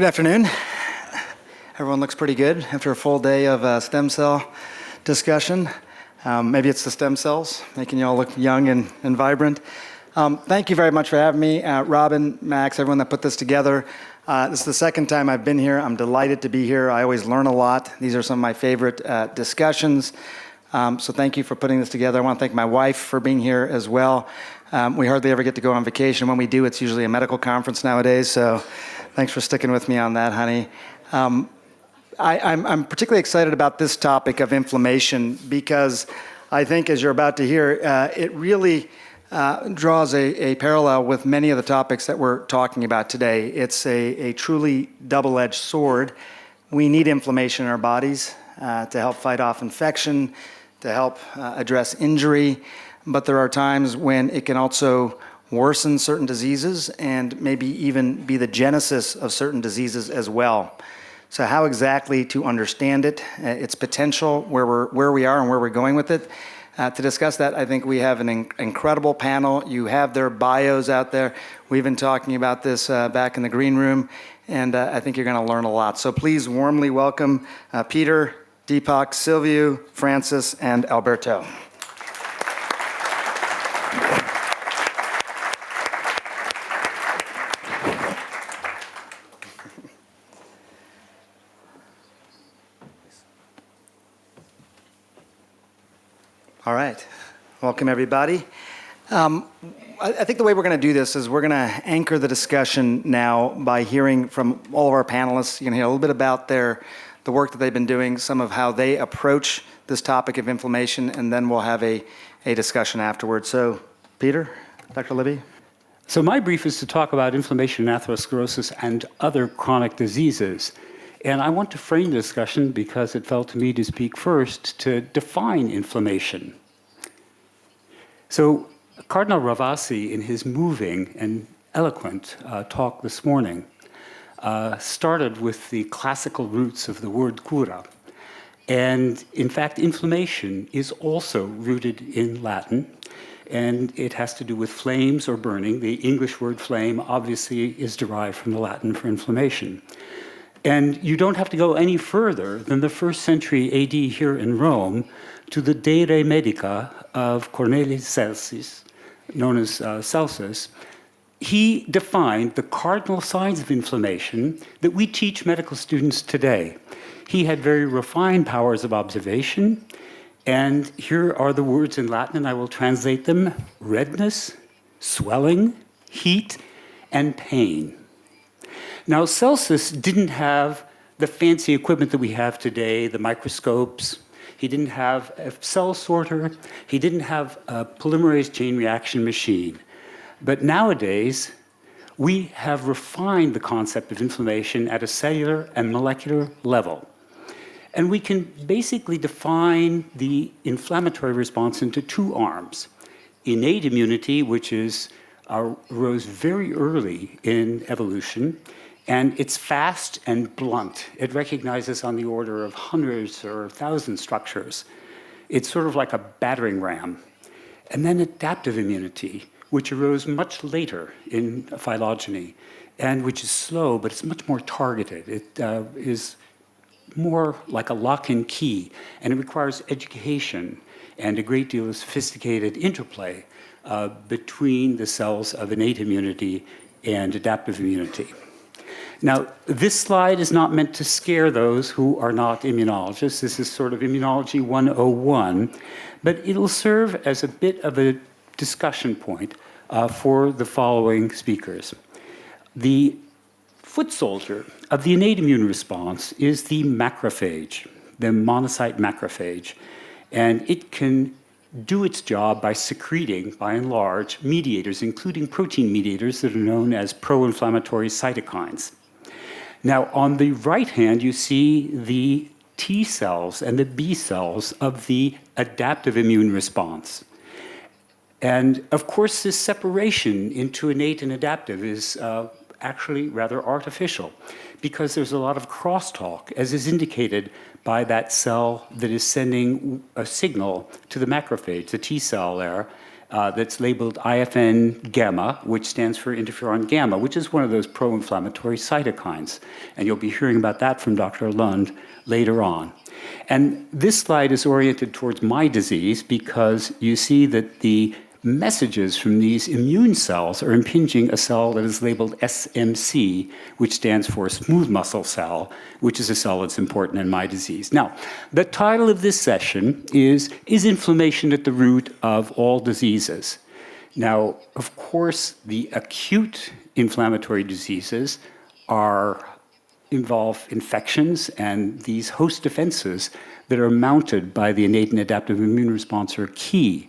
Good afternoon. Everyone looks pretty good after a full day of stem cell discussion. Maybe it's the stem cells making you all look young and vibrant. Thank you very much for having me. Robin, Max, everyone that put this together. This is the second time I've been here. I'm delighted to be here. I always learn a lot. These are some of my favorite discussions. So thank you for putting this together. I want to thank my wife for being here as well. We hardly ever get to go on vacation. When we do, it's usually a medical conference nowadays. So thanks for sticking with me on that, honey. I'm particularly excited about this topic of inflammation because I think, as you're about to hear, it really draws a parallel with many of the topics that we're talking about today. It's a truly double-edged sword. We need inflammation in our bodies to help fight off infection, to help address injury, but there are times when it can also worsen certain diseases and maybe even be the genesis of certain diseases as well. So how exactly to understand it, its potential, where we are and where we're going with it. To discuss that, I think we have an incredible panel. You have their bios out there. We've been talking about this back in the green room, and I think you're going to learn a lot. So please warmly welcome Peter, Deepak, Silviu, Francis, and Alberto. All right. Welcome, everybody. I think the way we're going to do this is we're going to anchor the discussion now by hearing from all of our panelists. You're going to hear a little bit about the work that they've been doing, some of how they approach this topic of inflammation, and then we'll have a discussion afterwards. So, Peter, Dr. Libby. So my brief is to talk about inflammation and atherosclerosis and other chronic diseases. And I want to frame the discussion because it fell to me to speak first to define inflammation. So Cardinal Ravasi, in his moving and eloquent talk this morning, started with the classical roots of the word cura. And in fact, inflammation is also rooted in Latin, and it has to do with flames or burning. The English word flame obviously is derived from the Latin for inflammation. And you don't have to go any further than the first century AD here in Rome to the De Re Medica of Cornelius Celsus, known as Celsus. He defined the cardinal signs of inflammation that we teach medical students today. He had very refined powers of observation, and here are the words in Latin, and I will translate them: redness, swelling, heat, and pain. Now, Celsus didn't have the fancy equipment that we have today, the microscopes. He didn't have a cell sorter. He didn't have a polymerase chain reaction machine. But nowadays, we have refined the concept of inflammation at a cellular and molecular level. And we can basically define the inflammatory response into two arms: innate immunity, which arose very early in evolution, and it's fast and blunt. It recognizes on the order of hundreds or thousands structures. It's sort of like a battering ram. And then adaptive immunity, which arose much later in phylogeny, and which is slow, but it's much more targeted. It is more like a lock and key, and it requires education and a great deal of sophisticated interplay between the cells of innate immunity and adaptive immunity. Now, this slide is not meant to scare those who are not immunologists. This is sort of Immunology 101, but it'll serve as a bit of a discussion point for the following speakers. The foot soldier of the innate immune response is the macrophage, the monocyte macrophage, and it can do its job by secreting, by and large, mediators, including protein mediators that are known as pro-inflammatory cytokines. Now, on the right hand, you see the T cells and the B cells of the adaptive immune response. And of course, this separation into innate and adaptive is actually rather artificial because there's a lot of crosstalk, as is indicated by that cell that is sending a signal to the macrophage, the T cell there, that's labeled IFN gamma, which stands for interferon gamma, which is one of those pro-inflammatory cytokines. And you'll be hearing about that from Dr. Lund later on. And this slide is oriented towards my disease because you see that the messages from these immune cells are impinging a cell that is labeled SMC, which stands for smooth muscle cell, which is a cell that's important in my disease. Now, the title of this session is inflammation at the root of all diseases? Now, of course, the acute inflammatory diseases involve infections, and these host defenses that are mounted by the innate and adaptive immune response are key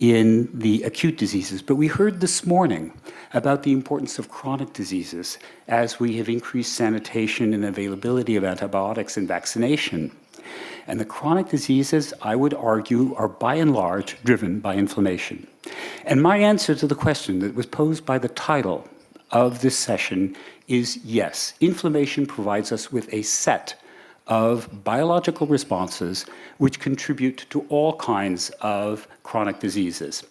in the acute diseases. But we heard this morning about the importance of chronic diseases as we have increased sanitation and availability of antibiotics and vaccination. And the chronic diseases, I would argue, are by and large driven by inflammation. And my answer to the question that was posed by the title of this session is yes, inflammation provides us with a set of biological responses which contribute to all kinds of chronic diseases.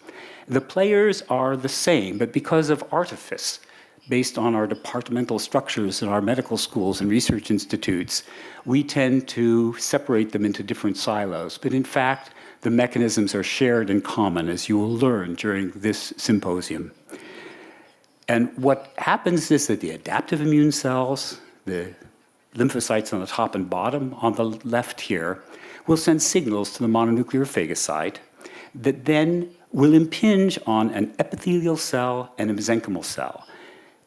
The players are the same, but because of artifice, based on our departmental structures in our medical schools and research institutes, we tend to separate them into different silos. But in fact, the mechanisms are shared in common, as you will learn during this symposium. And what happens is that the adaptive immune cells, the lymphocytes on the top and bottom on the left here, will send signals to the mononuclear phagocyte that then will impinge on an epithelial cell and a mesenchymal cell.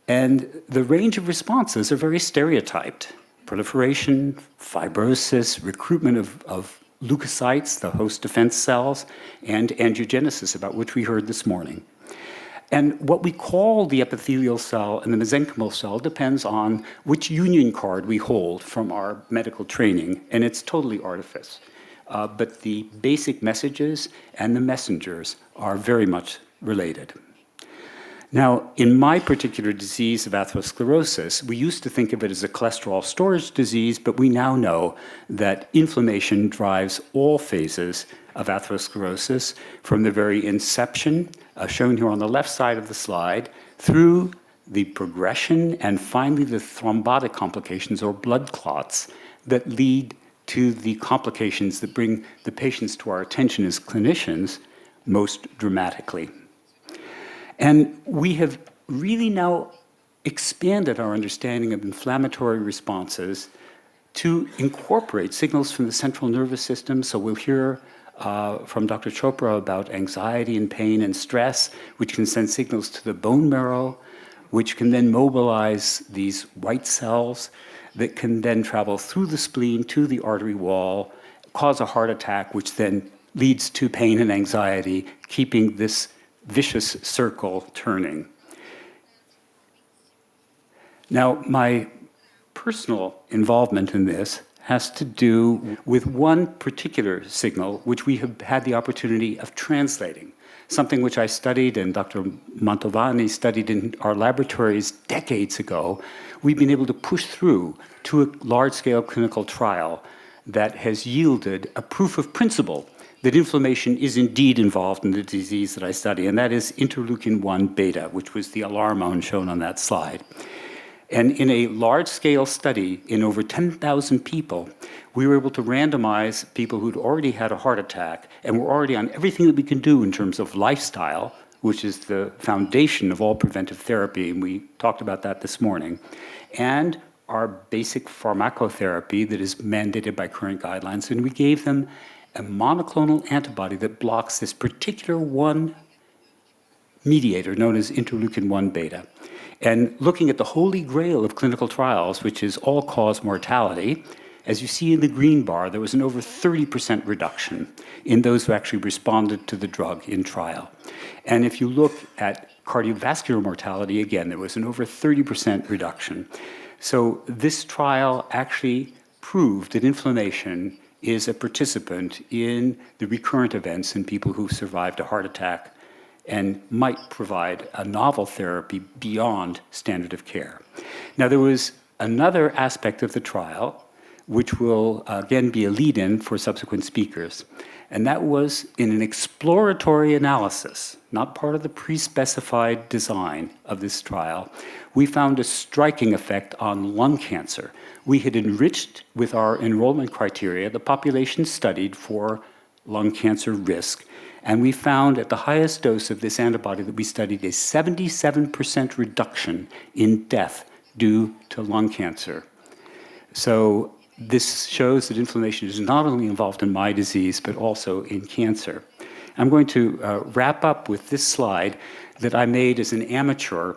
And the range of responses are very stereotyped. Proliferation, fibrosis, recruitment of leukocytes, the host defense cells, and angiogenesis, about which we heard this morning. And what we call the epithelial cell and the mesenchymal cell depends on which union card we hold from our medical training, and it's totally artifice. But the basic messages and the messengers are very much related. Now, in my particular disease of atherosclerosis, we used to think of it as a cholesterol storage disease, but we now know that inflammation drives all phases of atherosclerosis from the very inception, shown here on the left side of the slide, through the progression and finally the thrombotic complications or blood clots that lead to the complications that bring the patients to our attention as clinicians most dramatically. And we have really now expanded our understanding of inflammatory responses to incorporate signals from the central nervous system. So we'll hear from Dr. Chopra about anxiety and pain and stress, which can send signals to the bone marrow, which can then mobilize these white cells that can then travel through the spleen to the artery wall, cause a heart attack, which then leads to pain and anxiety, keeping this vicious circle turning. Now, my personal involvement in this has to do with one particular signal which we have had the opportunity of translating, something which I studied and Dr. Mantovani studied in our laboratories decades ago. We've been able to push through to a large-scale clinical trial that has yielded a proof of principle that inflammation is indeed involved in the disease that I study, and that is interleukin-1 beta, which was the alarmone shown on that slide. And in a large-scale study in over 10,000 people, we were able to randomize people who'd already had a heart attack and were already on everything that we can do in terms of lifestyle, which is the foundation of all preventive therapy, and we talked about that this morning, and our basic pharmacotherapy that is mandated by current guidelines, and we gave them a monoclonal antibody that blocks this particular one mediator known as interleukin-1 beta. And looking at the holy grail of clinical trials, which is all-cause mortality, as you see in the green bar, there was an over 30% reduction in those who actually responded to the drug in trial. And if you look at cardiovascular mortality, again, there was an over 30% reduction. So this trial actually proved that inflammation is a participant in the recurrent events in people who survived a heart attack and might provide a novel therapy beyond standard of care. Now, there was another aspect of the trial, which will again be a lead-in for subsequent speakers. And that was in an exploratory analysis, not part of the pre-specified design of this trial. We found a striking effect on lung cancer. We had enriched with our enrollment criteria the population studied for lung cancer risk, and we found at the highest dose of this antibody that we studied a 77% reduction in death due to lung cancer. So this shows that inflammation is not only involved in my disease, but also in cancer. I'm going to wrap up with this slide that I made as an amateur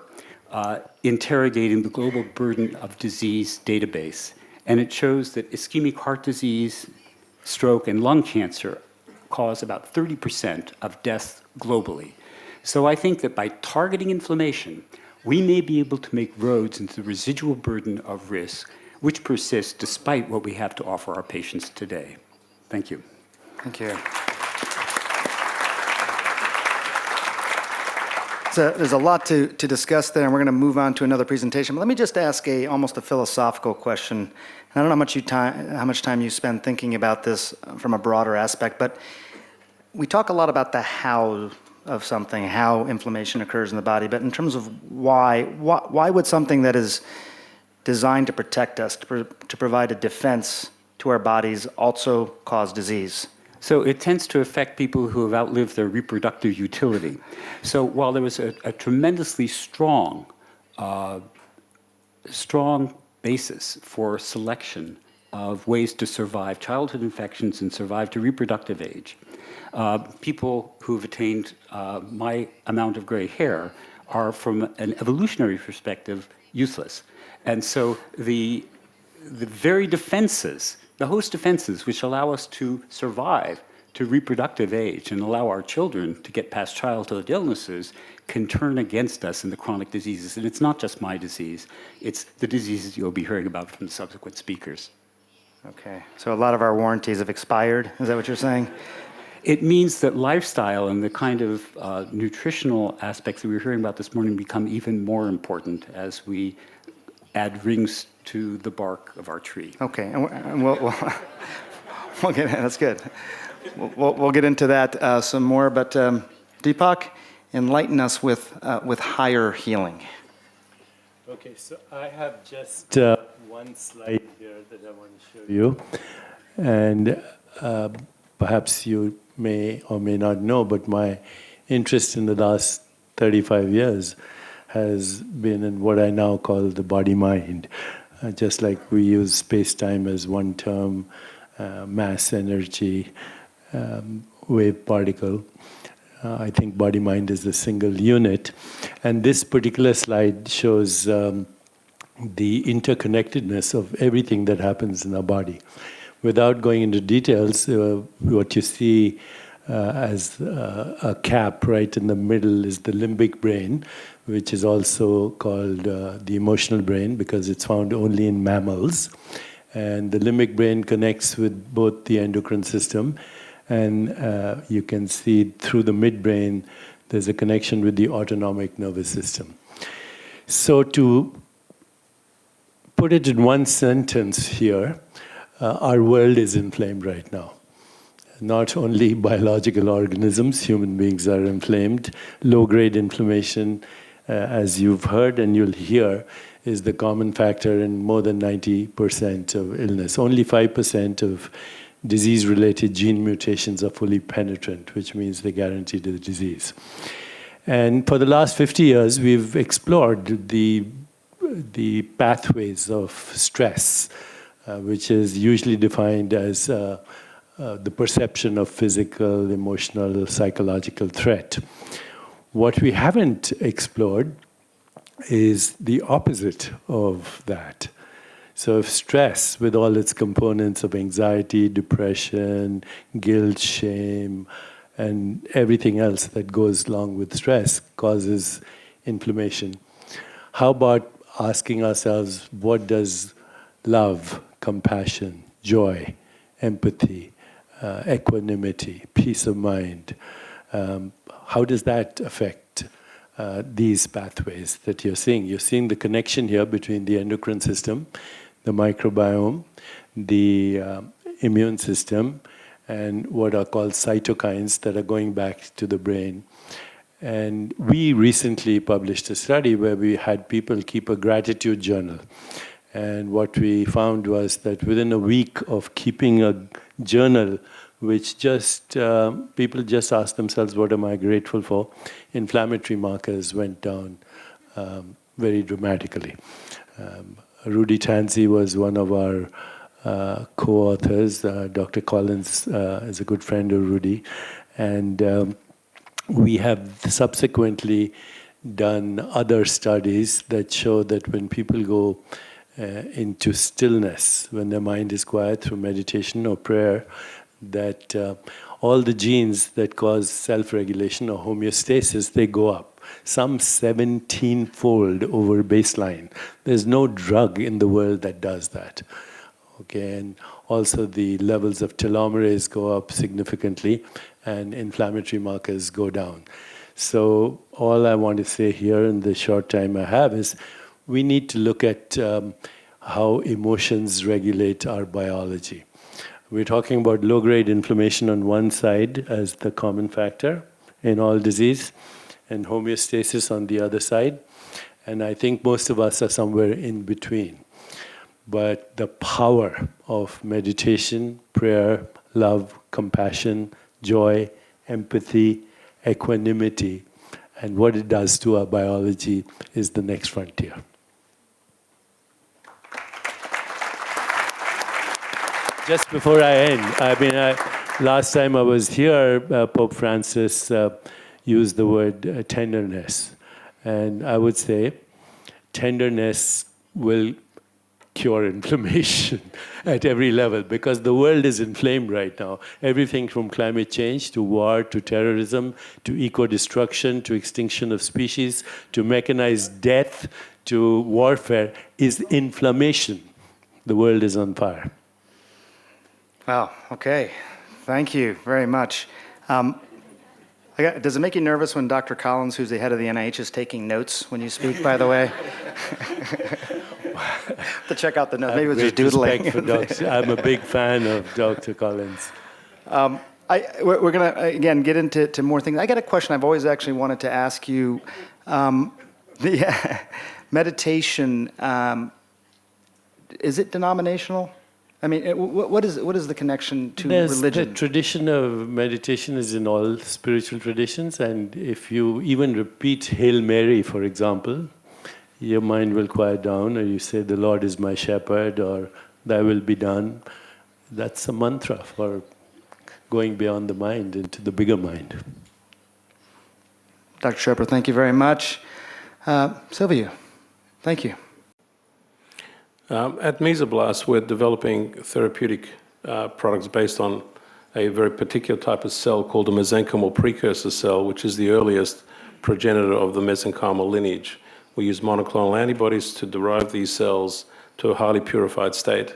interrogating the global burden of disease database. And it shows that ischemic heart disease, stroke, and lung cancer cause about 30% of deaths globally. So I think that by targeting inflammation, we may be able to make roads into the residual burden of risk, which persists despite what we have to offer our patients today. Thank you. Thank you. So there's a lot to discuss there, and we're going to move on to another presentation. But let me just ask almost a philosophical question. I don't know how much time you spend thinking about this from a broader aspect, but we talk a lot about the how of something, how inflammation occurs in the body. But in terms of why would something that is designed to protect us, to provide a defense to our bodies, also cause disease? So it tends to affect people who have outlived their reproductive utility. So while there was a tremendously strong basis for selection of ways to survive childhood infections and survive to reproductive age, people who've attained my amount of gray hair are, from an evolutionary perspective, useless. And so the very defenses, the host defenses which allow us to survive to reproductive age and allow our children to get past childhood illnesses, can turn against us in the chronic diseases. And it's not just my disease, it's the diseases you'll be hearing about from the subsequent speakers. Okay, so a lot of our warranties have expired, is that what you're saying? It means that lifestyle and the kind of nutritional aspects that we were hearing about this morning become even more important as we add rings to the bark of our tree. Okay, and we'll get, that's good. We'll get into that some more, but Deepak, enlighten us with higher healing. Okay, so I have just one slide here that I want to show you. And perhaps you may or may not know, but my interest in the last 35 years has been in what I now call the body-mind. Just like we use space-time as one term, mass, energy, wave particle, I think body-mind is a single unit. And this particular slide shows the interconnectedness of everything that happens in our body. Without going into details, what you see as a cap right in the middle is the limbic brain, which is also called the emotional brain because it's found only in mammals. And the limbic brain connects with both the endocrine system, and you can see through the midbrain there's a connection with the autonomic nervous system. So to put it in one sentence here, our world is inflamed right now. Not only biological organisms, human beings are inflamed. Low-grade inflammation, as you've heard and you'll hear, is the common factor in more than 90% of illness. Only 5% of disease-related gene mutations are fully penetrant, which means they guarantee the disease. And for the last 50 years, we've explored the pathways of stress, which is usually defined as the perception of physical, emotional, psychological threat. What we haven't explored is the opposite of that. So if stress, with all its components of anxiety, depression, guilt, shame, and everything else that goes along with stress causes inflammation, how about asking ourselves, what does love, compassion, joy, empathy, equanimity, peace of mind, how does that affect these pathways that you're seeing? You're seeing the connection here between the endocrine system, the microbiome, the immune system and what are called cytokines that are going back to the brain. And we recently published a study where we had people keep a gratitude journal. And what we found was that within a week of keeping a journal, which just people just asked themselves, what am I grateful for? Inflammatory markers went down very dramatically. Rudy Tanzi was one of our co-authors. Dr. Collins is a good friend of Rudy. And we have subsequently done other studies that show that when people go into stillness, when their mind is quiet through meditation or prayer, that all the genes that cause self-regulation or homeostasis, they go up. Some 17-fold over baseline. There's no drug in the world that does that. Okay, and also the levels of telomerase go up significantly and inflammatory markers go down. So all I want to say here in the short time I have is we need to look at how emotions regulate our biology. We're talking about low-grade inflammation on one side as the common factor in all disease, and homeostasis on the other side. And I think most of us are somewhere in between. But the power of meditation, prayer, love, compassion, joy, empathy, equanimity, and what it does to our biology is the next frontier. Just before I end, last time I was here, Pope Francis used the word tenderness. And I would say tenderness will cure inflammation at every level, because the world is inflamed right now. Everything from climate change to war to terrorism to eco-destruction to extinction of species to mechanized death to warfare is inflammation. The world is on fire. Wow, okay. Thank you very much. Does it make you nervous when Dr. Collins, who's the head of the NIH, is taking notes when you speak, by the way? To check out the notes. Maybe it was just doodling. I'm a big fan of Dr. Collins. We're going to, again, get into more things. I got a question I've always actually wanted to ask you. The meditation, is it denominational? I mean, what is the connection to religion? The tradition of meditation is in all spiritual traditions, and if you even repeat Hail Mary, for example, your mind will quiet down, or you say, the Lord is my shepherd, or thy will be done. That's a mantra for going beyond the mind into the bigger mind. Dr. Chopra, thank you very much. Silviu, thank you. At Mesablasts, we're developing therapeutic products based on a very particular type of cell called a mesenchymal precursor cell, which is the earliest progenitor of the mesenchymal lineage. We use monoclonal antibodies to derive these cells to a highly purified state.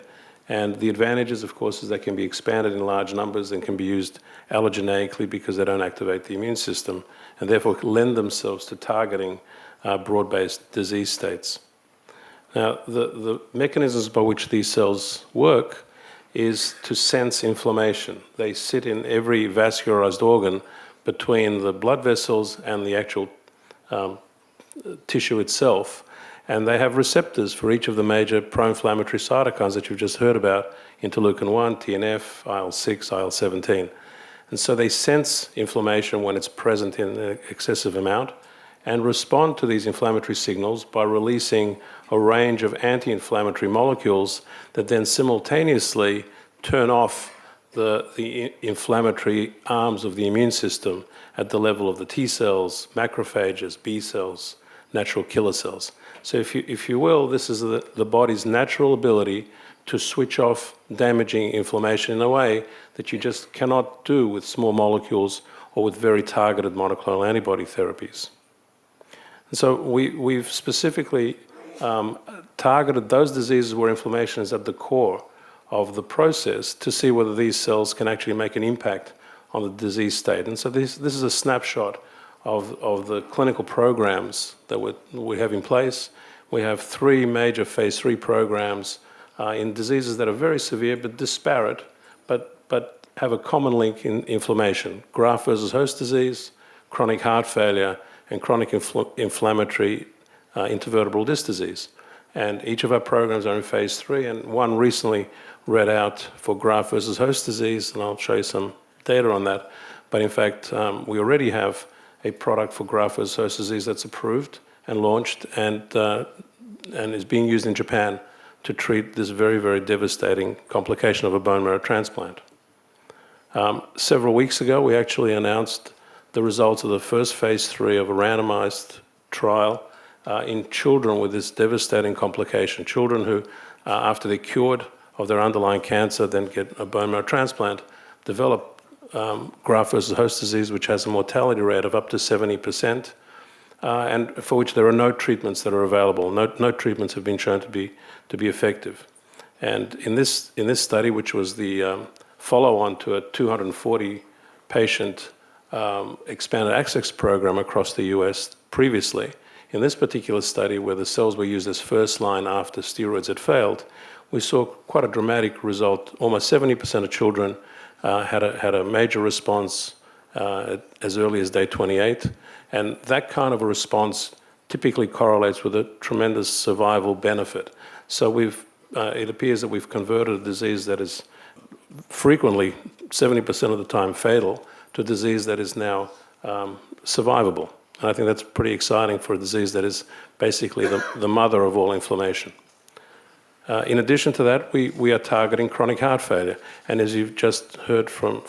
And the advantages, of course, is they can be expanded in large numbers and can be used allogeneically because they don't activate the immune system, and therefore lend themselves to targeting broad-based disease states. Now, the mechanisms by which these cells work is to sense inflammation. They sit in every vascularized organ between the blood vessels and the actual tissue itself. And they have receptors for each of the major pro-inflammatory cytokines that you've just heard about, interleukin-1, TNF, IL-6, IL-17. And so they sense inflammation when it's present in an excessive amount and respond to these inflammatory signals by releasing a range of anti-inflammatory molecules that then simultaneously turn off the inflammatory arms of the immune system at the level of the T cells, macrophages, B cells, natural killer cells. So if you will, this is the body's natural ability to switch off damaging inflammation in a way that you just cannot do with small molecules or with very targeted monoclonal antibody therapies. And so we've specifically targeted those diseases where inflammation is at the core of the process to see whether these cells can actually make an impact on the disease state. And so this is a snapshot of the clinical programs that we have in place. We have 3 major phase 3 programs in diseases that are very severe but disparate, but have a common link in inflammation: graft versus host disease, chronic heart failure, and chronic inflammatory intervertebral disc disease. And each of our programs are in phase 3, and one recently read out for graft versus host disease, and I'll show you some data on that. But in fact, we already have a product for graft versus host disease that's approved and launched and is being used in Japan to treat this very, very devastating complication of a bone marrow transplant. Several weeks ago, we actually announced the results of the first phase 3 of a randomized trial in children with this devastating complication. Children who, after they're cured of their underlying cancer, then get a bone marrow transplant, develop graft versus host disease, which has a mortality rate of up to 70%, and for which there are no treatments that are available. No treatments have been shown to be effective. And in this study, which was the follow-on to a 240-patient expanded access program across the US previously, in this particular study, where the cells were used as first line after steroids had failed, we saw quite a dramatic result. Almost 70% of children had a major response as early as day 28, and that kind of a response typically correlates with a tremendous survival benefit. So it appears that we've converted a disease that is frequently 70% of the time fatal to a disease that is now survivable. And I think that's pretty exciting for a disease that is basically the mother of all inflammation. In addition to that, we are targeting chronic heart failure. And as you've just heard from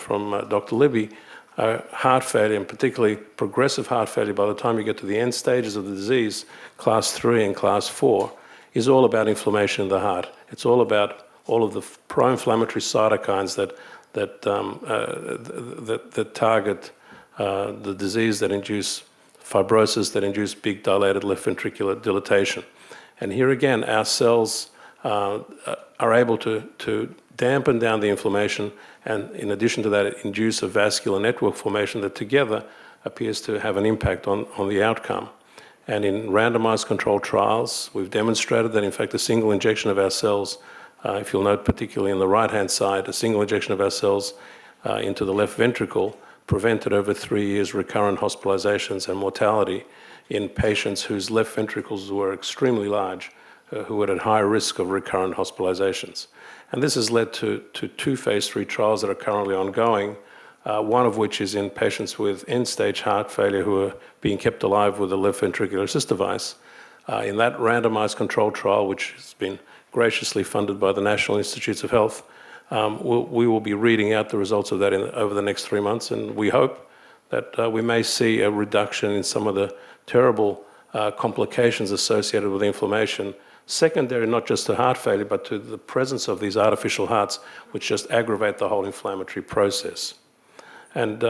Dr. Libby, heart failure, and particularly progressive heart failure, by the time you get to the end stages of the disease, class 3 and class 4, is all about inflammation in the heart. It's all about all of the pro-inflammatory cytokines that target the disease, that induce fibrosis, that induce big dilated left ventricular dilatation. And here again, our cells are able to dampen down the inflammation, and in addition to that, induce a vascular network formation that together appears to have an impact on the outcome. And in randomized controlled trials, we've demonstrated that in fact a single injection of our cells, if you'll note particularly on the right-hand side, a single injection of our cells into the left ventricle prevented over 3 years recurrent hospitalizations and mortality in patients whose left ventricles were extremely large, who were at high risk of recurrent hospitalizations. And this has led to 2 phase 3 trials that are currently ongoing, one of which is in patients with end-stage heart failure who are being kept alive with a left ventricular assist device. In that randomized controlled trial, which has been graciously funded by the National Institutes of Health, we will be reading out the results of that over the next 3 months, and we hope that we may see a reduction in some of the terrible complications associated with inflammation, secondary not just to heart failure, but to the presence of these artificial hearts, which just aggravate the whole inflammatory process. And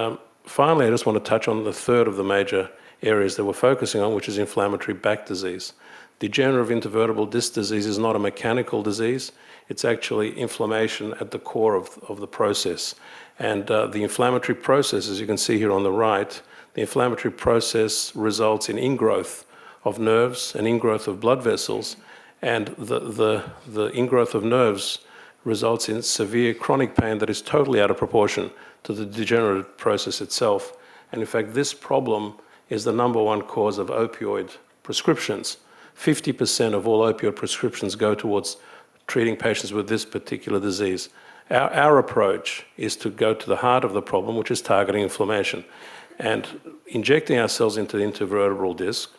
finally, I just want to touch on the third of the major areas that we're focusing on, which is inflammatory back disease. Degenerative intervertebral disc disease is not a mechanical disease. It's actually inflammation at the core of the process. And the inflammatory process, as you can see here on the right, the inflammatory process results in ingrowth of nerves and ingrowth of blood vessels, and the ingrowth of nerves results in severe chronic pain that is totally out of proportion to the degenerative process itself. And in fact, this problem is the #1 cause of opioid prescriptions. 50% of all opioid prescriptions go towards treating patients with this particular disease. Our approach is to go to the heart of the problem, which is targeting inflammation. And injecting our cells into the intervertebral disc,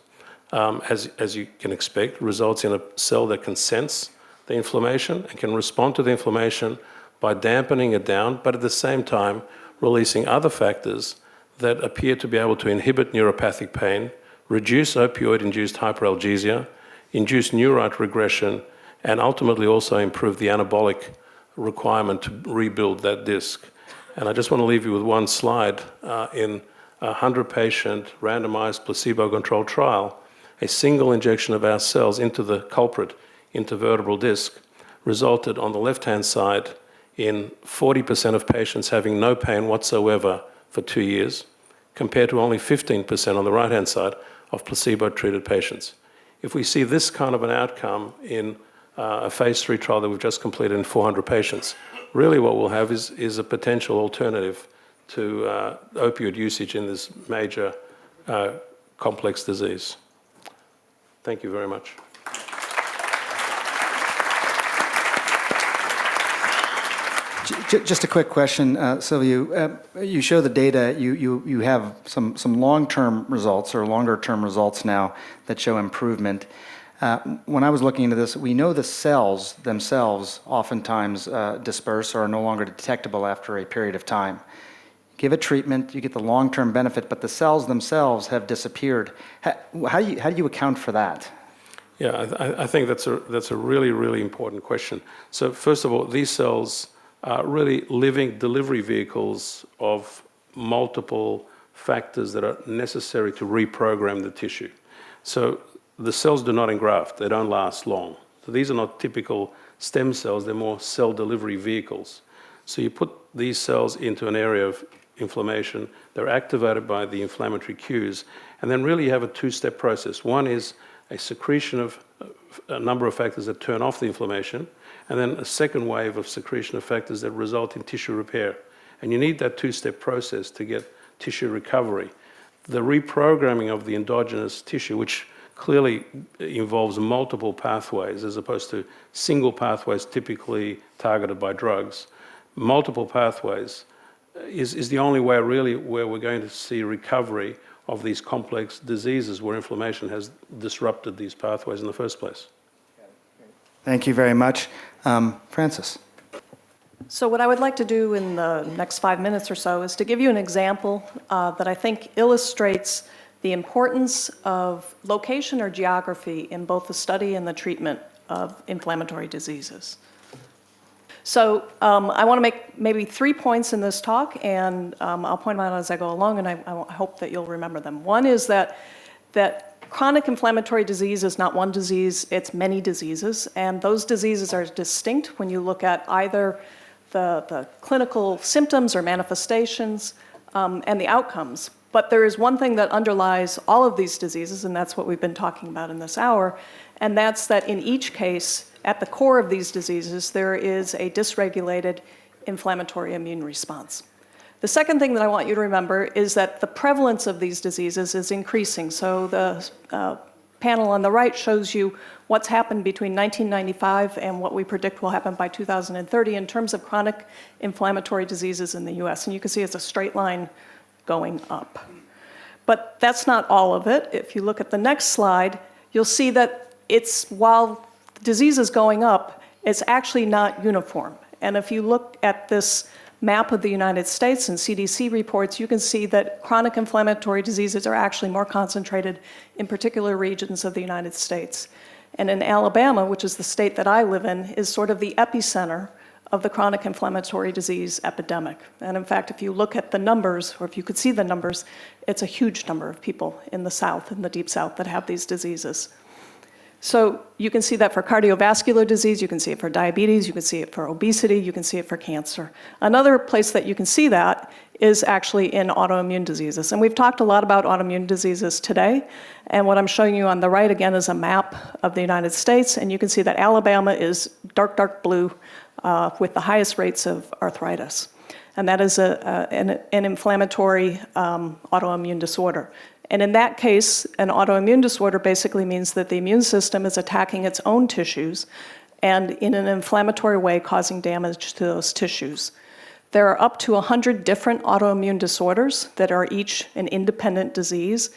as you can expect, results in a cell that can sense the inflammation and can respond to the inflammation by dampening it down, but at the same time releasing other factors that appear to be able to inhibit neuropathic pain, reduce opioid-induced hyperalgesia, induce neurite regression, and ultimately also improve the anabolic requirement to rebuild that disc. And I just want to leave you with one slide. In a 100-patient randomized placebo-controlled trial, a single injection of our cells into the culprit intervertebral disc resulted on the left-hand side in 40% of patients having no pain whatsoever for 2 years, compared to only 15% on the right-hand side of placebo-treated patients. If we see this kind of an outcome in a phase 3 trial that we've just completed in 400 patients. Really what we'll have is a potential alternative to opioid usage in this major complex disease. Thank you very much. Just a quick question, Silviu. You show the data. You have some long-term results or longer-term results now that show improvement. When I was looking into this, we know the cells themselves oftentimes disperse or are no longer detectable after a period of time. Give a treatment, you get the long-term benefit, but the cells themselves have disappeared. How do you account for that? Yeah, I think that's a really, really important question. So first of all, these cells are really living delivery vehicles of multiple factors that are necessary to reprogram the tissue. So the cells do not engraft, they don't last long. So these are not typical stem cells, they're more cell delivery vehicles. So you put these cells into an area of inflammation, they're activated by the inflammatory cues, and then really you have a two-step process. One is a secretion of a number of factors that turn off the inflammation, and then a second wave of secretion of factors that result in tissue repair. And you need that two-step process to get tissue recovery. The reprogramming of the endogenous tissue, which clearly involves multiple pathways as opposed to single pathways typically targeted by drugs, multiple pathways is the only way really where we're going to see recovery of these complex diseases where inflammation has disrupted these pathways in the first place. Thank you very much. Francis. So what I would like to do in the next 5 minutes or so is to give you an example that I think illustrates the importance of location or geography in both the study and the treatment of inflammatory diseases. So I want to make maybe 3 points in this talk, and I'll point them out as I go along, and I hope that you'll remember them. One is that chronic inflammatory disease is not one disease, it's many diseases, and those diseases are distinct when you look at either the clinical symptoms or manifestations and the outcomes. But there is one thing that underlies all of these diseases, and that's what we've been talking about in this hour, and that's that in each case, at the core of these diseases, there is a dysregulated inflammatory immune response. The second thing that I want you to remember is that the prevalence of these diseases is increasing. So the panel on the right shows you what's happened between 1995 and what we predict will happen by 2030 in terms of chronic inflammatory diseases in the US. And you can see it's a straight line going up. But that's not all of it. If you look at the next slide, you'll see that while disease is going up, it's actually not uniform. And if you look at this map of the United States and CDC reports, you can see that chronic inflammatory diseases are actually more concentrated in particular regions of the United States. And in Alabama, which is the state that I live in, is sort of the epicenter of the chronic inflammatory disease epidemic. And in fact, if you look at the numbers, or if you could see the numbers, it's a huge number of people in the South, in the Deep South, that have these diseases. So you can see that for cardiovascular disease, you can see it for diabetes, you can see it for obesity, you can see it for cancer. Another place that you can see that is actually in autoimmune diseases. And we've talked a lot about autoimmune diseases today. And what I'm showing you on the right again is a map of the United States. And you can see that Alabama is dark, dark blue with the highest rates of arthritis. And that is an inflammatory autoimmune disorder. And in that case, an autoimmune disorder basically means that the immune system is attacking its own tissues and in an inflammatory way causing damage to those tissues. There are up to 100 different autoimmune disorders that are each an independent disease,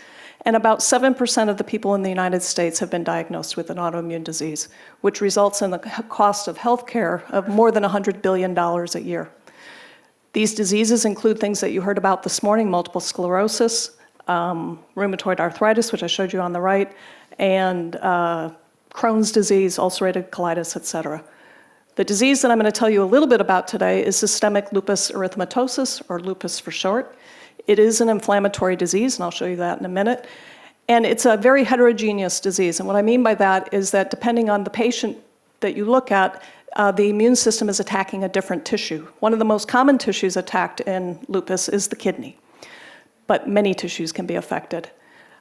and about 7% of the people in the United States have been diagnosed with an autoimmune disease, which results in the cost of healthcare of more than $100 billion a year. These diseases include things that you heard about this morning: multiple sclerosis, rheumatoid arthritis, which I showed you on the right, and Crohn's disease, ulcerative colitis, et cetera. The disease that I'm going to tell you a little bit about today is systemic lupus erythematosus, or lupus for short. It is an inflammatory disease, and I'll show you that in a minute. And it's a very heterogeneous disease. And what I mean by that is that depending on the patient that you look at, the immune system is attacking a different tissue. One of the most common tissues attacked in lupus is the kidney, but many tissues can be affected.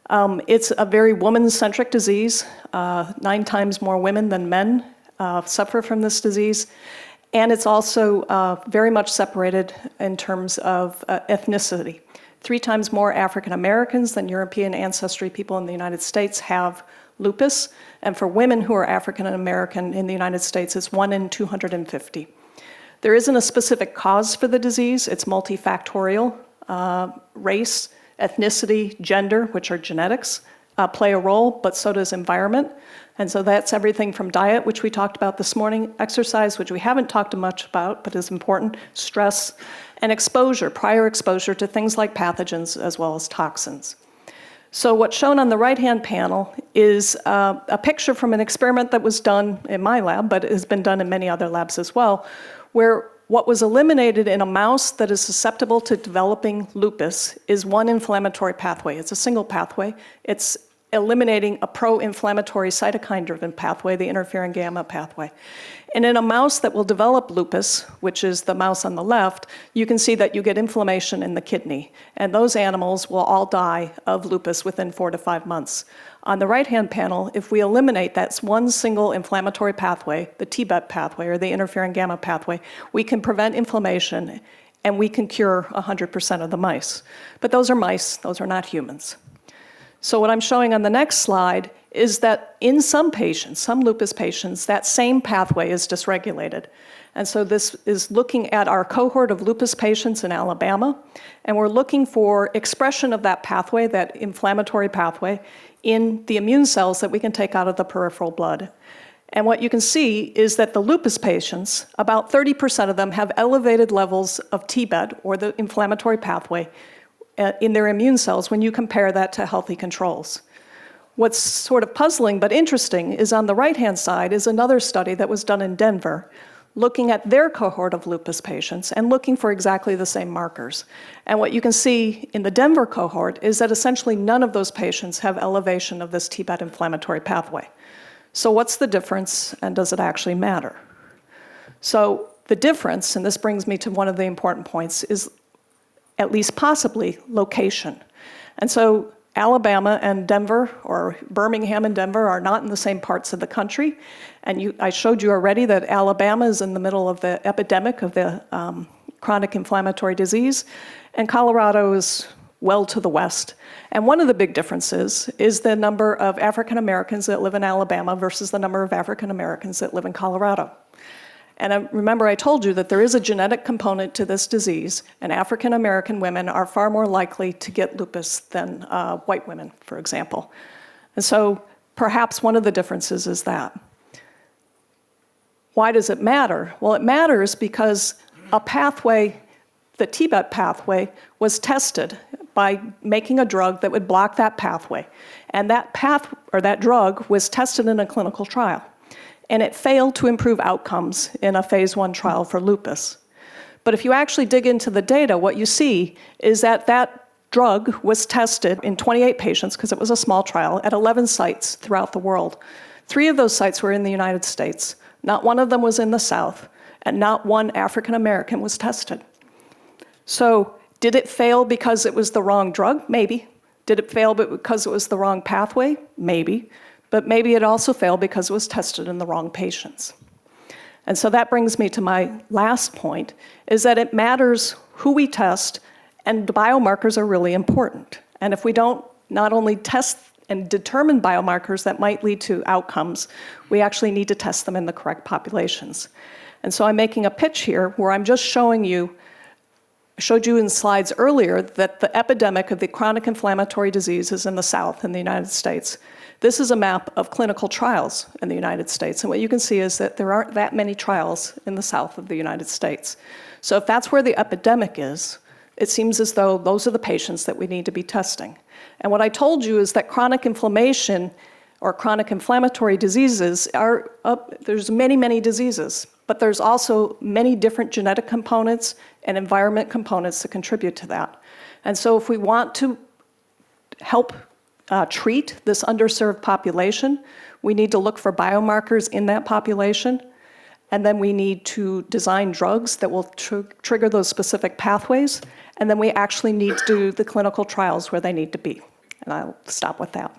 It's a very woman-centric disease, 9 times more women than men suffer from this disease. And it's also very much separated in terms of ethnicity. 3 times more African Americans than European ancestry people in the United States have lupus. And for women who are African American in the United States, it's 1 in 250. There isn't a specific cause for the disease. It's multifactorial. Race, ethnicity, gender, which are genetics, play a role, but so does environment. And so that's everything from diet, which we talked about this morning, exercise, which we haven't talked much about, but is important, stress, and exposure, prior exposure to things like pathogens as well as toxins. So what's shown on the right-hand panel is a picture from an experiment that was done in my lab, but it has been done in many other labs as well, where what was eliminated in a mouse that is susceptible to developing lupus is one inflammatory pathway. It's a single pathway. It's eliminating a pro-inflammatory cytokine-driven pathway, the interferon gamma pathway. And in a mouse that will develop lupus, which is the mouse on the left, you can see that you get inflammation in the kidney. And those animals will all die of lupus within 4 to 5 months. On the right-hand panel, if we eliminate that one single inflammatory pathway, the TBET pathway or the interferon gamma pathway, we can prevent inflammation and we can cure 100% of the mice. But those are mice, those are not humans. So what I'm showing on the next slide is that in some patients, some lupus patients, that same pathway is dysregulated. And so this is looking at our cohort of lupus patients in Alabama, and we're looking for expression of that pathway, that inflammatory pathway, in the immune cells that we can take out of the peripheral blood. And what you can see is that the lupus patients, about 30% of them have elevated levels of TBET, or the inflammatory pathway, in their immune cells when you compare that to healthy controls. What's sort of puzzling but interesting is on the right-hand side is another study that was done in Denver, looking at their cohort of lupus patients and looking for exactly the same markers. And what you can see in the Denver cohort is that essentially none of those patients have elevation of this TBET inflammatory pathway. So what's the difference, and does it actually matter? So the difference, and this brings me to one of the important points, is at least possibly location. And so Alabama and Denver, or Birmingham and Denver, are not in the same parts of the country. And I showed you already that Alabama is in the middle of the epidemic of the chronic inflammatory disease, and Colorado is well to the west. And one of the big differences is the number of African Americans that live in Alabama versus the number of African Americans that live in Colorado. And remember, I told you that there is a genetic component to this disease, and African American women are far more likely to get lupus than white women, for example. And so perhaps one of the differences is that. Why does it matter? Well, it matters because a pathway, the TBET pathway, was tested by making a drug that would block that pathway. And that drug was tested in a clinical trial. And it failed to improve outcomes in a phase 1 trial for lupus. But if you actually dig into the data, what you see is that that drug was tested in 28 patients, because it was a small trial, at 11 sites throughout the world. 3 of those sites were in the United States. Not one of them was in the South, and not one African American was tested. So did it fail because it was the wrong drug? Maybe. Did it fail because it was the wrong pathway? Maybe. But maybe it also failed because it was tested in the wrong patients. And so that brings me to my last point, is that it matters who we test, and the biomarkers are really important. And if we don't not only test and determine biomarkers that might lead to outcomes, we actually need to test them in the correct populations. And so I'm making a pitch here where I'm just showing you, I showed you in slides earlier that the epidemic of the chronic inflammatory disease is in the South in the United States. This is a map of clinical trials in the United States. And what you can see is that there aren't that many trials in the South of the United States. So if that's where the epidemic is, it seems as though those are the patients that we need to be testing. And what I told you is that chronic inflammation or chronic inflammatory diseases are, there's many, many diseases, but there's also many different genetic components and environment components that contribute to that. And so if we want to help treat this underserved population, we need to look for biomarkers in that population, and then we need to design drugs that will trigger those specific pathways, and then we actually need to do the clinical trials where they need to be. And I'll stop with that.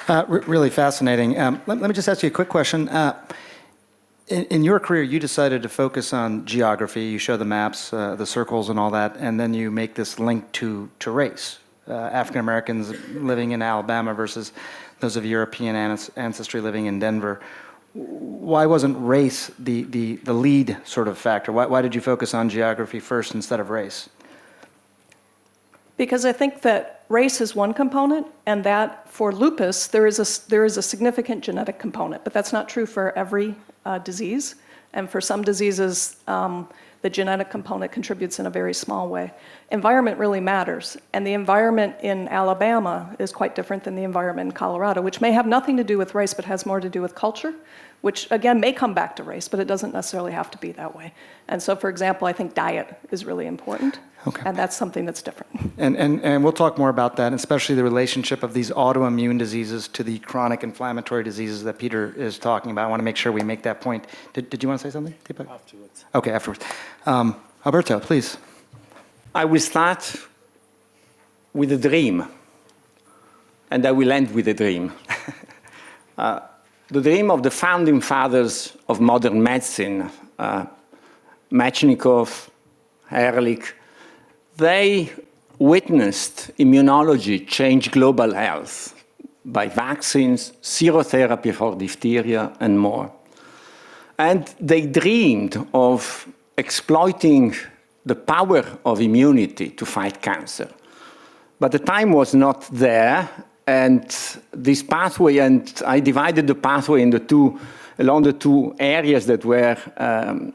Really fascinating. Let me just ask you a quick question. In your career, you decided to focus on geography. You show the maps, the circles and all that, and then you make this link to race. African Americans living in Alabama versus those of European ancestry living in Denver. Why wasn't race the lead sort of factor? Why did you focus on geography first instead of race? Because I think that race is one component, and that for lupus, there is a significant genetic component, but that's not true for every disease. And for some diseases, the genetic component contributes in a very small way. Environment really matters, and the environment in Alabama is quite different than the environment in Colorado, which may have nothing to do with race, but has more to do with culture, which again may come back to race, but it doesn't necessarily have to be that way. And so, for example, I think diet is really important, and that's something that's different. And we'll talk more about that, especially the relationship of these autoimmune diseases to the chronic inflammatory diseases that Peter is talking about. I want to make sure we make that point. Did you want to say something, Deepak? Afterwards. Okay, afterwards. Alberto, please. I will start with a dream, and I will end with a dream. The dream of the founding fathers of modern medicine, Mallinckrodt, Ehrlich, they witnessed immunology change global health by vaccines, serotherapy for diphtheria, and more. And they dreamed of exploiting the power of immunity to fight cancer. But the time was not there, and this pathway, and I divided the pathway along the two areas that were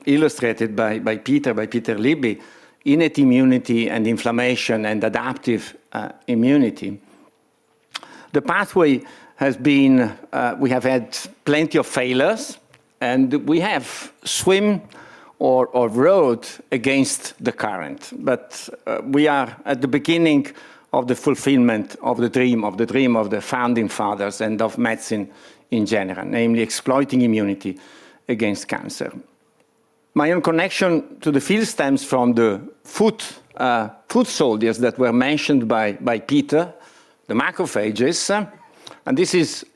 illustrated by Peter Libby, innate immunity and inflammation and adaptive immunity. The pathway has been, we have had plenty of failures, and we have swim or rode against the current. But we are at the beginning of the fulfillment of the dream of the founding fathers and of medicine in general, namely exploiting immunity against cancer. My own connection to the field stems from the foot soldiers that were mentioned by Peter, the macrophages. And this is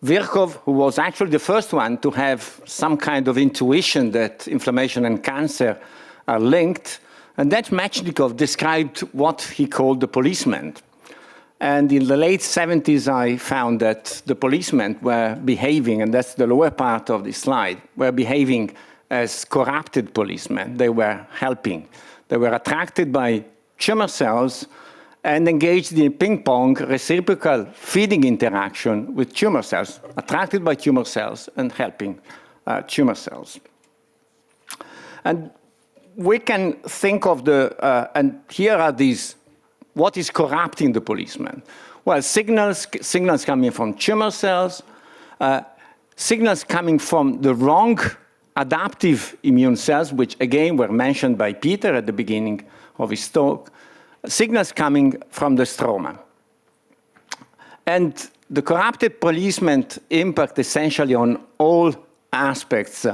Virchow, who was actually the first one to have some kind of intuition that inflammation and cancer are linked. And that Mallinckrodt described what he called the policeman. And in the late 70s, I found that the policemen were behaving, and that's the lower part of this slide, were behaving as corrupted policemen. They were helping. They were attracted by tumor cells and engaged in ping-pong reciprocal feeding interaction with tumor cells, attracted by tumor cells and helping tumor cells. And we can think of and here are these, what is corrupting the policeman? Well, signals coming from tumor cells, signals coming from the wrong adaptive immune cells, which again were mentioned by Peter at the beginning of his talk, signals coming from the stroma. And the corrupted policeman impact essentially on all aspects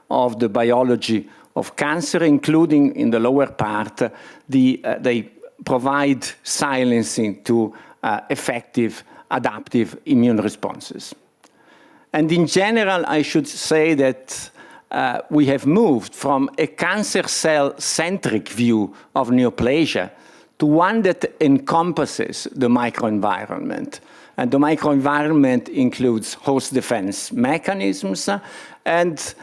of the biology of cancer, including in the lower part, they provide silencing to effective adaptive immune responses. And in general, I should say that we have moved from a cancer cell-centric view of neoplasia to one that encompasses the microenvironment. And the microenvironment includes host defense mechanisms and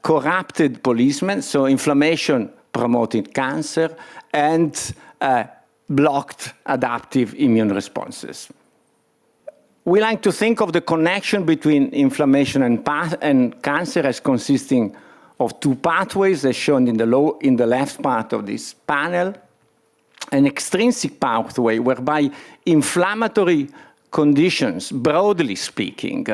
corrupted policemen, so inflammation promoting cancer, and blocked adaptive immune responses. We like to think of the connection between inflammation and cancer as consisting of two pathways, as shown in the left part of this panel. An extrinsic pathway whereby inflammatory conditions, broadly speaking,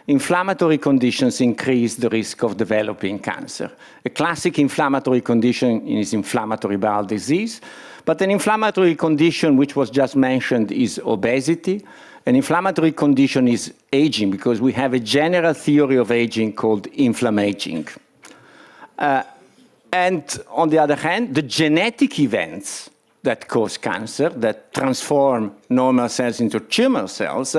inflammatory conditions increase the risk of developing cancer. A classic inflammatory condition is inflammatory bowel disease, but an inflammatory condition which was just mentioned is obesity. An inflammatory condition is aging, because we have a general theory of aging called inflammaging. And on the other hand, the genetic events that cause cancer, that transform normal cells into tumor cells,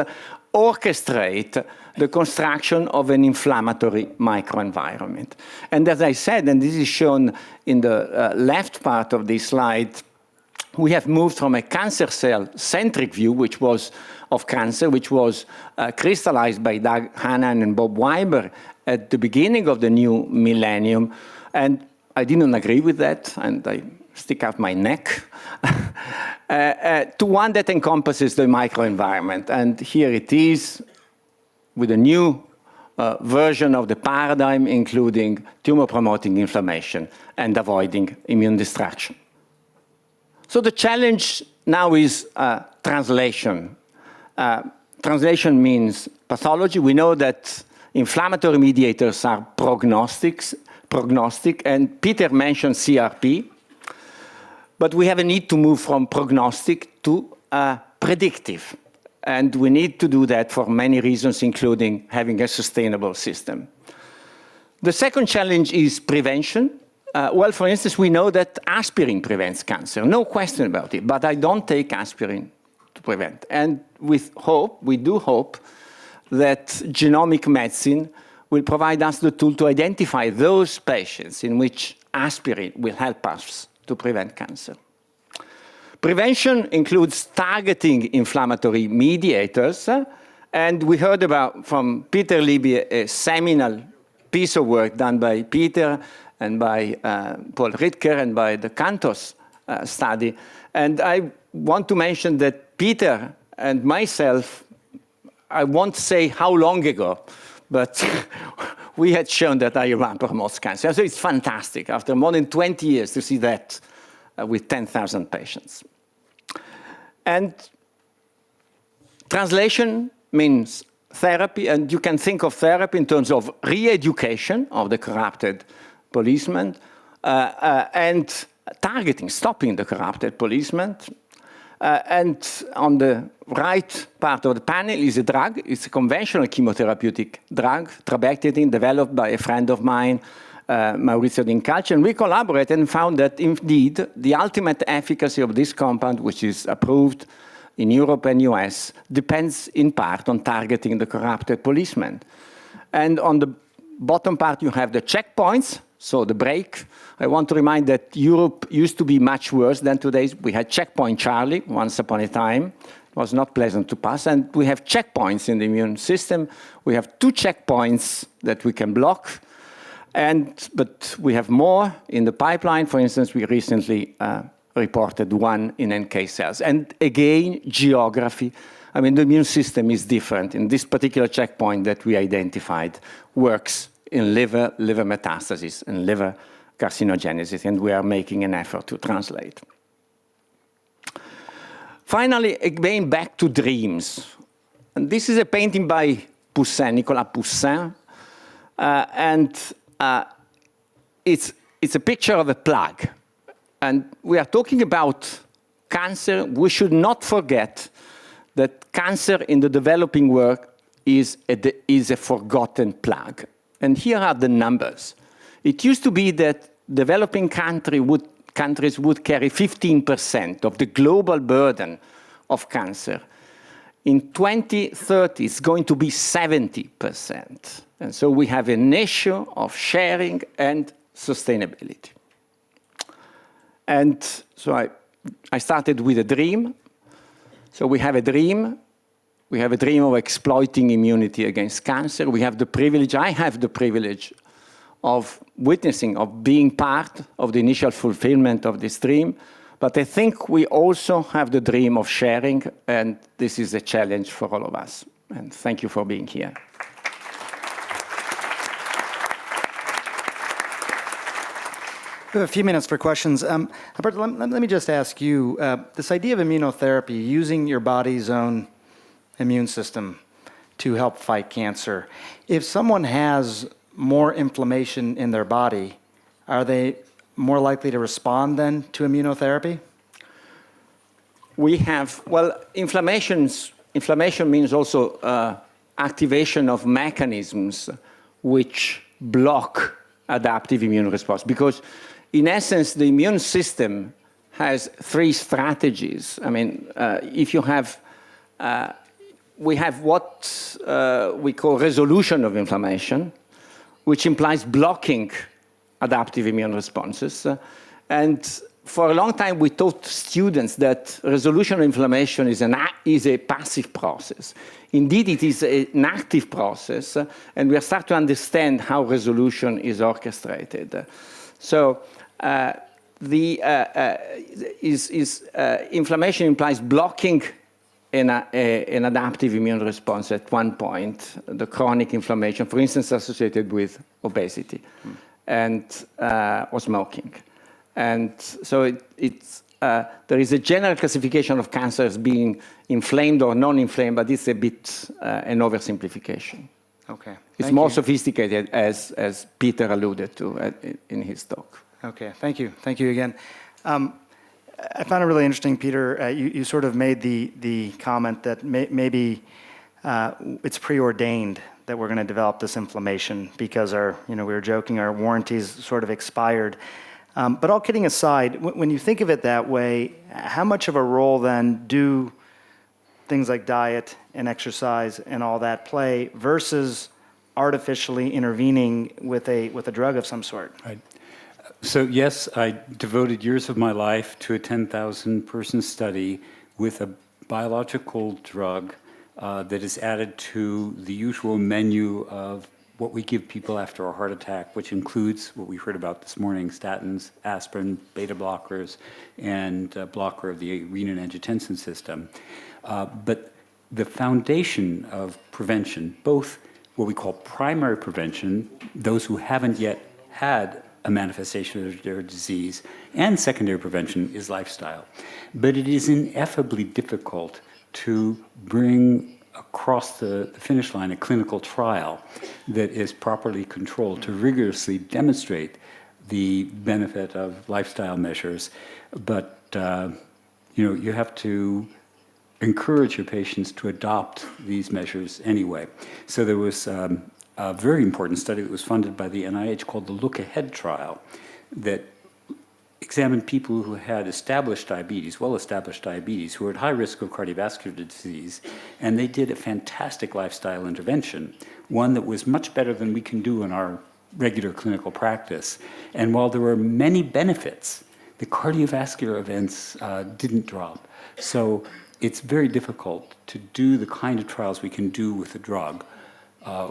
orchestrate the construction of an inflammatory microenvironment. And as I said, and this is shown in the left part of this slide, we have moved from a cancer cell-centric view, which was of cancer, which was crystallized by Doug Hannan and Bob Weiber at the beginning of the new millennium. And I didn't agree with that, and I stick out my neck, to one that encompasses the microenvironment. And here it is with a new version of the paradigm, including tumor-promoting inflammation and avoiding immune destruction. So the challenge now is translation. Translation means pathology. We know that inflammatory mediators are prognostic, and Peter mentioned CRP. But we have a need to move from prognostic to predictive. And we need to do that for many reasons, including having a sustainable system. The second challenge is prevention. Well, for instance, we know that aspirin prevents cancer, no question about it, but I don't take aspirin to prevent. And with hope, we do hope that genomic medicine will provide us the tool to identify those patients in which aspirin will help us to prevent cancer. Prevention includes targeting inflammatory mediators, and we heard about from Peter Libby a seminal piece of work done by Peter and by Paul Ritker and by the Cantos study. And I want to mention that Peter and myself, I won't say how long ago, but we had shown that IRAM promotes cancer. So it's fantastic, after more than 20 years, to see that with 10,000 patients. And translation means therapy, and you can think of therapy in terms of re-education of the corrupted policeman and targeting, stopping the corrupted policeman. And on the right part of the panel is a drug. It's a conventional chemotherapeutic drug, trabectedin, developed by a friend of mine, Maurizio D'Incalci, and we collaborated and found that indeed the ultimate efficacy of this compound, which is approved in Europe and US, depends in part on targeting the corrupted policeman. And on the bottom part, you have the checkpoints, so the break. I want to remind that Europe used to be much worse than today. We had checkpoint Charlie once upon a time. It was not pleasant to pass. And we have checkpoints in the immune system. We have 2 checkpoints that we can block. But we have more in the pipeline. For instance, we recently reported 1 in NK cells. And again, geography. I mean, the immune system is different. In this particular checkpoint that we identified works in liver metastasis, and liver carcinogenesis, and we are making an effort to translate. Finally, again, back to dreams. And this is a painting by Poussin, Nicolas Poussin, it's a picture of a plug. And we are talking about cancer. We should not forget that cancer in the developing world is a forgotten plug. And here are the numbers. It used to be that developing countries would carry 15% of the global burden of cancer. In 2030, it's going to be 70%. And so we have an issue of sharing and sustainability. And so I started with a dream. So we have a dream. We have a dream of exploiting immunity against cancer. We have the privilege, I have the privilege of witnessing, of being part of the initial fulfillment of this dream. But I think we also have the dream of sharing, and this is a challenge for all of us. And thank you for being here. We have a few minutes for questions. Alberto, let me just ask you, this idea of immunotherapy, using your body's own immune system to help fight cancer. If someone has more inflammation in their body, are they more likely to respond then to immunotherapy? We have, well, inflammation means also activation of mechanisms which block adaptive immune response. Because in essence, the immune system has 3 strategies. I mean, if you have we have what we call resolution of inflammation, which implies blocking adaptive immune responses. And for a long time, we taught students that resolution of inflammation is a passive process. Indeed, it is an active process, and we are starting to understand how resolution is orchestrated. So inflammation implies blocking an adaptive immune response at one point, the chronic inflammation, for instance, associated with obesity and or smoking. And so there is a general classification of cancer as being inflamed or non-inflamed, but it's a bit an oversimplification. Okay. It's more sophisticated, as Peter alluded to in his talk. Okay, thank you. Thank you again. I found it really interesting, Peter, you sort of made the comment that maybe it's preordained that we're going to develop this inflammation because we were joking, our warranties sort of expired. But all kidding aside, when you think of it that way, how much of a role then do things like diet and exercise and all that play versus artificially intervening with a drug of some sort? Right. So yes, I devoted years of my life to a 10,000-person study with a biological drug that is added to the usual menu of what we give people after a heart attack, which includes what we heard about this morning, statins, aspirin, beta blockers, and a blocker of the renin-angiotensin system. But the foundation of prevention, both what we call primary prevention, those who haven't yet had a manifestation of their disease, and secondary prevention is lifestyle. But it is ineffably difficult to bring across the finish line a clinical trial that is properly controlled to rigorously demonstrate the benefit of lifestyle measures. But you have to encourage your patients to adopt these measures anyway. So there was a very important study that was funded by the NIH called the Look Ahead trial that examined people who had established diabetes, well-established diabetes, who were at high risk of cardiovascular disease, and they did a fantastic lifestyle intervention, one that was much better than we can do in our regular clinical practice. And while there were many benefits, the cardiovascular events didn't drop. So it's very difficult to do the kind of trials we can do with a drug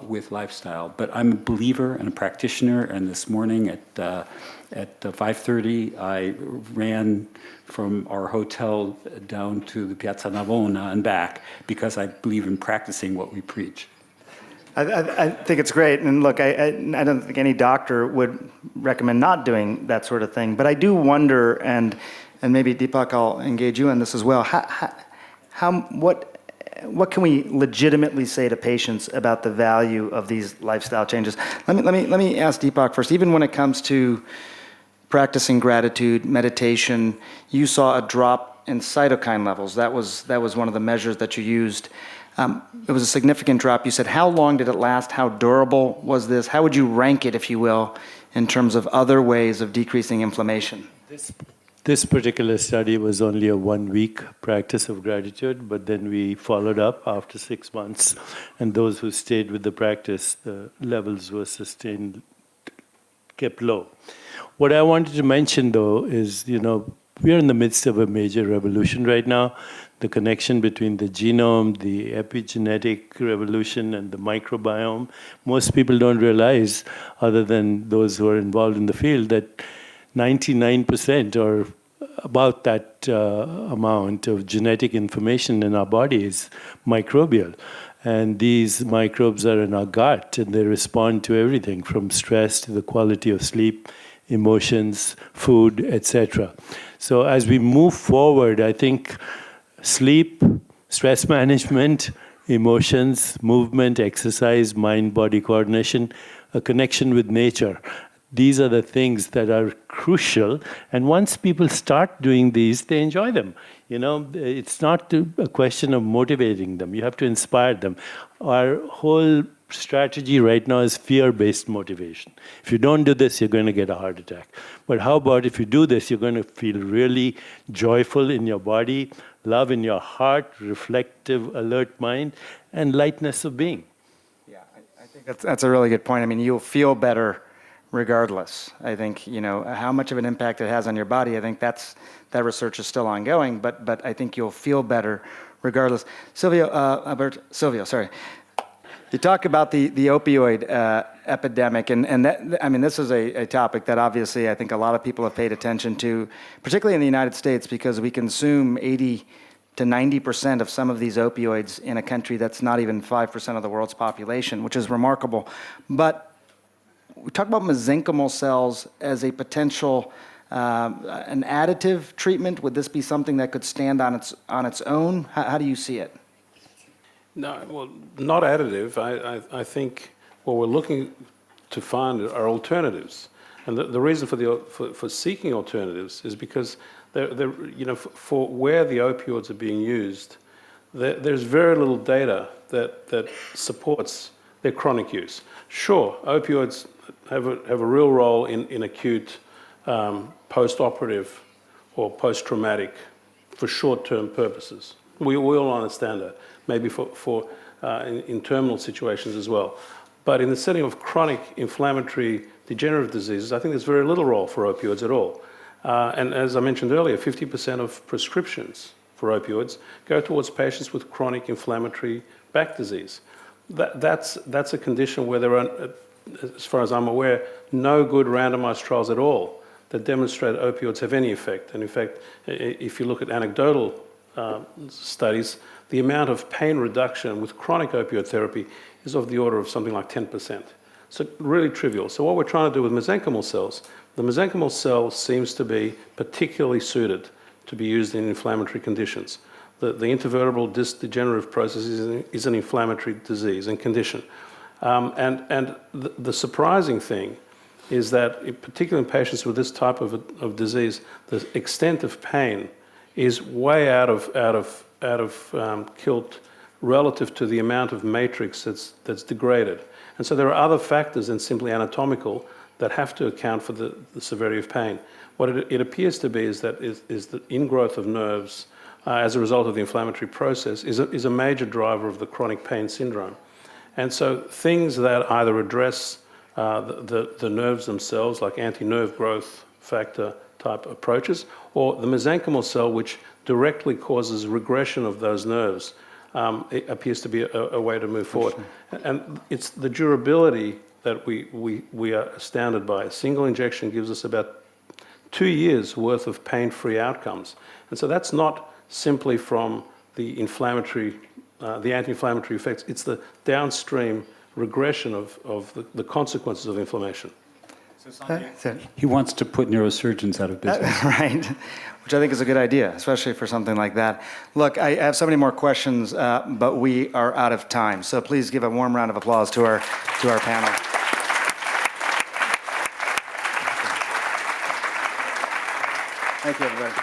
with lifestyle. But I'm a believer and a practitioner, and this morning at 5:30, I ran from our hotel down to the Piazza Navona and back because I believe in practicing what we preach. I think it's great. And look, I don't think any doctor would recommend not doing that sort of thing. But I do wonder, and maybe Deepak, I'll engage you on this as well, what can we legitimately say to patients about the value of these lifestyle changes? Let me ask Deepak first. Even when it comes to practicing gratitude, meditation, you saw a drop in cytokine levels. That was one of the measures that you used. It was a significant drop. You said, how long did it last? How durable was this? How would you rank it, if you will, in terms of other ways of decreasing inflammation? This particular study was only a 1-week practice of gratitude, but then we followed up after 6 months, and those who stayed with the practice, the levels were sustained, kept low. What I wanted to mention, though, is, we are in the midst of a major revolution right now. The connection between the genome, the epigenetic revolution, and the microbiome. Most people don't realize, other than those who are involved in the field, that 99% or about that amount of genetic information in our body is microbial. And these microbes are in our gut, and they respond to everything from stress to the quality of sleep, emotions, food, etc. So as we move forward, I think sleep, stress management, emotions, movement, exercise, mind-body coordination, a connection with nature. These are the things that are crucial. And once people start doing these, they enjoy them. It's not a question of motivating them. You have to inspire them. Our whole strategy right now is fear-based motivation. If you don't do this, you're going to get a heart attack. But how about if you do this, you're going to feel really joyful in your body, love in your heart, reflective, alert mind, and lightness of being. Yeah, I think that's a really good point. I mean, you'll feel better regardless. I think, you know, how much of an impact it has on your body, I think that research is still ongoing, but I think you'll feel better regardless. Silvio, sorry. You talk about the opioid epidemic, and that, I mean, this is a topic that obviously I think a lot of people have paid attention to, particularly in the United States, because we consume 80 to 90% of some of these opioids in a country that's not even 5% of the world's population, which is remarkable. But we talk about mesenchymal cells as a potential an additive treatment. Would this be something that could stand on its own? How do you see it? No, well, not additive. I think what we're looking to find are alternatives, and the reason for seeking alternatives is because you know, for where the opioids are being used, there's very little data that supports their chronic use. Sure, opioids have a real role in acute, post-operative, or post-traumatic, for short-term purposes. We all understand that. Maybe in terminal situations as well. But in the setting of chronic inflammatory degenerative diseases, I think there's very little role for opioids at all. And as I mentioned earlier, 50% of prescriptions for opioids go towards patients with chronic inflammatory back disease. That's a condition where there are, as far as I'm aware, no good randomized trials at all that demonstrate opioids have any effect. And in fact, if you look at anecdotal studies, the amount of pain reduction with chronic opioid therapy is of the order of something like 10%. So really trivial. So what we're trying to do with mesenchymal cells, the mesenchymal cell seems to be particularly suited to be used in inflammatory conditions. The intervertebral disc degenerative process is an inflammatory disease and condition. And the surprising thing is that, particularly in patients with this type of disease, the extent of pain is way out of kilt relative to the amount of matrix that's degraded. And so there are other factors than simply anatomical that have to account for the severity of pain. What it appears to be is the ingrowth of nerves as a result of the inflammatory process is a major driver of the chronic pain syndrome. And so things that either address the nerves themselves, like anti-nerve growth factor type approaches, or the mesenchymal cell, which directly causes regression of those nerves, it appears to be a way to move forward. And it's the durability that we are astounded by. A single injection gives us about 2 years worth of pain-free outcomes. And so that's not simply from the anti-inflammatory effects, it's the downstream regression of the consequences of inflammation. He wants to put neurosurgeons out of business. Right, which I think is a good idea, especially for something like that. Look, I have so many more questions, but we are out of time. So please give a warm round of applause to our panel. Thank you, everybody.